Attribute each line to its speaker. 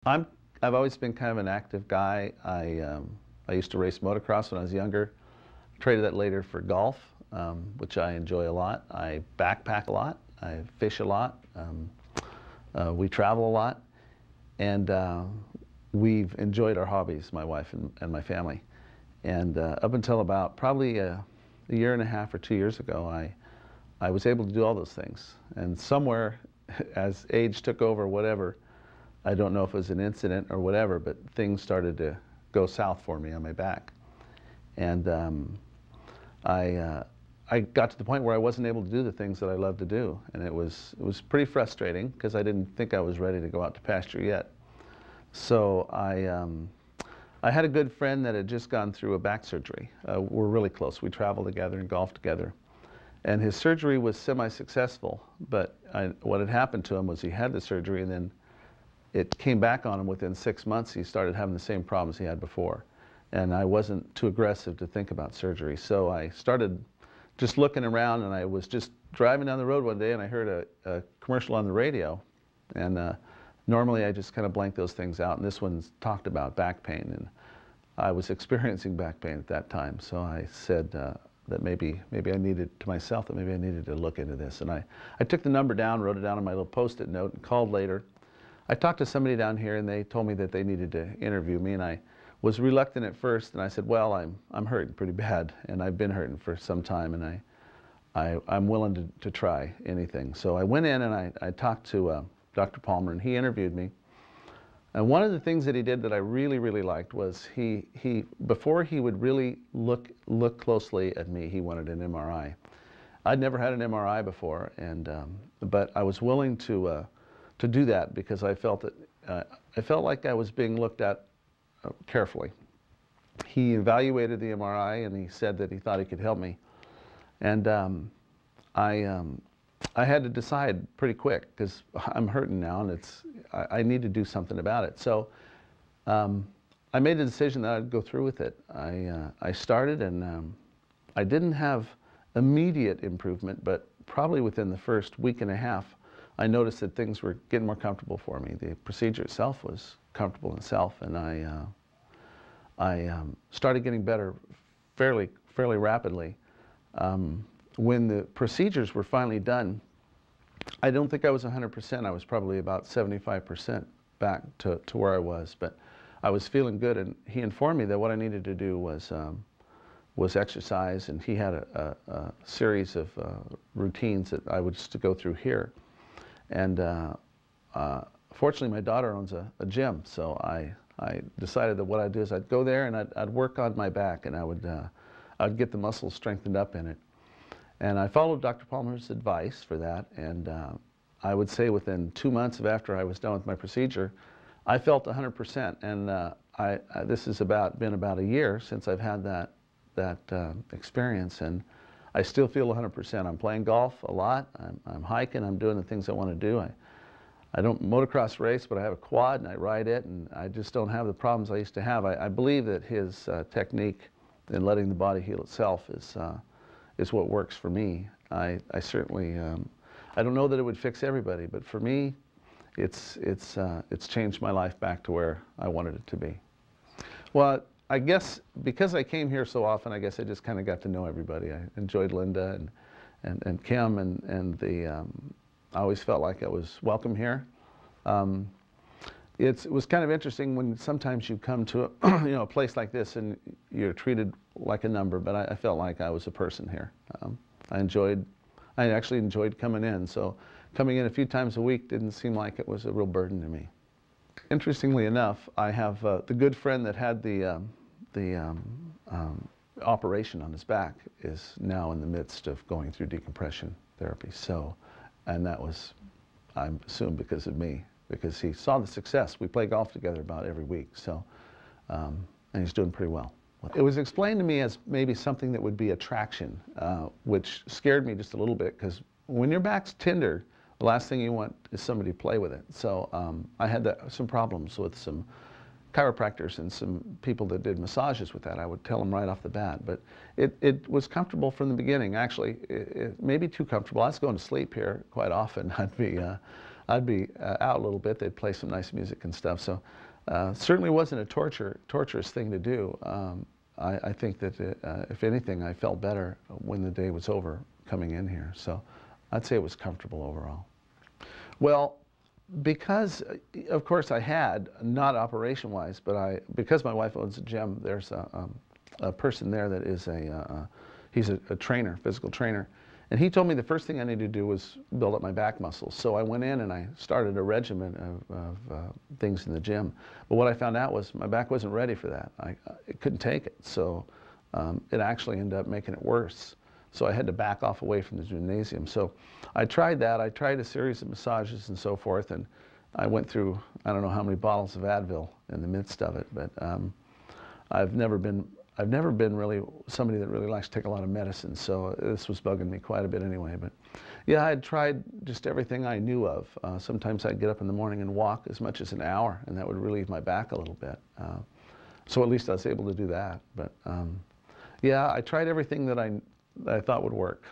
Speaker 1: I've always been kind of an active guy. I used to race motocross when I was younger. Traded that later for golf, which I enjoy a lot. I backpack a lot. I fish a lot. We travel a lot. And we've enjoyed our hobbies, my wife and my family. And up until about probably a year and a half or 2 years ago, I was able to do all those things. And somewhere, as age took over, whatever, I don't know if it was an incident or whatever, but things started to go south for me on my back. And I got to the point where I wasn't able to do the things that I love to do. And it was pretty frustrating because I didn't think I was ready to go out to pasture yet. So I had a good friend that had just gone through a back surgery. We're really close. We travel together and golf together. And his surgery was semi-successful, but what had happened to him was he had the surgery and then it came back on him within 6 months. He started having the same problems he had before. And I wasn't too aggressive to think about surgery. So I started just looking around, and I was just driving down the road one day and I heard a commercial on the radio. And normally I just kind of blank those things out, and this one's talked about back pain. And I was experiencing back pain at that time. So I said that maybe I needed to myself that maybe I needed to look into this. And I took the number down, wrote it down on my little Post-it note, and called later. I talked to somebody down here and they told me that they needed to interview me, and I was reluctant at first, and I said, well, I'm hurting pretty bad, and I've been hurting for some time, and I'm willing to try anything. So I went in and I talked to Dr. Palmer, and he interviewed me. And one of the things that he did that I really, really liked was he before he would really look closely at me, he wanted an MRI. I'd never had an MRI before, and but I was willing to do that because I felt like I was being looked at carefully. He evaluated the MRI and he said that he thought he could help me. And I had to decide pretty quick because I'm hurting now and I need to do something about it. So I made the decision that I'd go through with it. I started, and I didn't have immediate improvement, but probably within the first week and a half, I noticed that things were getting more comfortable for me. The procedure itself was comfortable in itself, and I started getting better fairly rapidly. When the procedures were finally done, I don't think I was 100%. I was probably about 75% back to where I was, but I was feeling good. And he informed me that what I needed to do was exercise, and he had a series of routines that I was to go through here. And fortunately, my daughter owns a gym, so I decided that what I'd do is I'd go there and I'd work on my back, and I'd get the muscles strengthened up in it. And I followed Dr. Palmer's advice for that, and I would say within 2 months of after I was done with my procedure, I felt 100%. And this has been about a year since I've had that experience, and I still feel 100%. I'm playing golf a lot. I'm hiking. I'm doing the things I want to do. I don't motocross race, but I have a quad and I ride it, and I just don't have the problems I used to have. I believe that his technique in letting the body heal itself is what works for me. I certainly, I don't know that it would fix everybody, but for me, it's changed my life back to where I wanted it to be. Well, I guess because I came here so often, I guess I just kind of got to know everybody. I enjoyed Linda and Kim, and I always felt like I was welcome here. It was kind of interesting when sometimes you come to a place like this and you're treated like a number, but I felt like I was a person here. I actually enjoyed coming in, so coming in a few times a week didn't seem like it was a real burden to me. Interestingly enough, I have the good friend that had the operation on his back is now in the midst of going through decompression therapy. So, and that was, I assume, because of me, because he saw the success. We play golf together about every week, so, and he's doing pretty well. It was explained to me as maybe something that would be attraction, which scared me just a little bit, because when your back's tender, the last thing you want is somebody to play with it. So I had some problems with some chiropractors and some people that did massages with that. I would tell them right off the bat, but it was comfortable from the beginning. Actually, it may be too comfortable. I was going to sleep here quite often. I'd be out a little bit. They'd play some nice music and stuff. So certainly wasn't a torturous thing to do. I think that if anything, I felt better when the day was over coming in here. So I'd say it was comfortable overall. Well, because of course I had, not operation-wise, but because my wife owns a gym, there's a person there that is he's a trainer, physical trainer. And he told me the first thing I needed to do was build up my back muscles. So I went in and I started a regimen of things in the gym. But what I found out was my back wasn't ready for that. I couldn't take it. So it actually ended up making it worse. So I had to back off away from the gymnasium. So I tried that. I tried a series of massages and so forth. And I went through, I don't know how many bottles of Advil in the midst of it. But I've never been really somebody that really likes to take a lot of medicine, so this was bugging me quite a bit anyway. But yeah, I had tried just everything I knew of. Sometimes I'd get up in the morning and walk as much as an hour, and that would relieve my back a little bit. So at least I was able to do that. But yeah, I tried everything that I thought would work.